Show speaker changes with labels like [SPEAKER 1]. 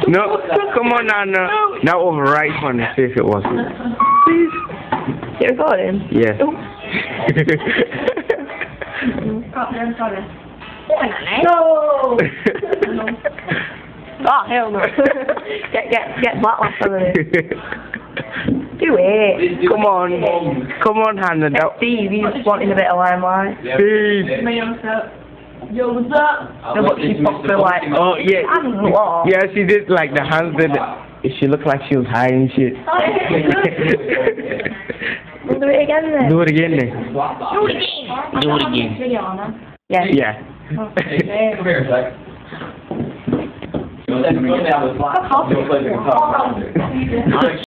[SPEAKER 1] No, come on now, no. Now over right one and see if it wasn't.
[SPEAKER 2] Please. You're recording?
[SPEAKER 1] Yeah.
[SPEAKER 2] No! Oh, hell no. Get black off over there. Do it.
[SPEAKER 1] Come on, Hannah.
[SPEAKER 2] Steve, he's wanting a bit of limelight.
[SPEAKER 1] Steve.
[SPEAKER 2] Yo, what's up? No, but she popped her like,
[SPEAKER 1] Oh, yeah. Yeah, she did like the hands did. She looked like she was high and shit.
[SPEAKER 2] We'll do it again then.
[SPEAKER 1] Do it again then.
[SPEAKER 2] Do it again. Yeah.
[SPEAKER 1] Yeah.
[SPEAKER 3] Come here a sec. You'll down the slot. You'll play the guitar.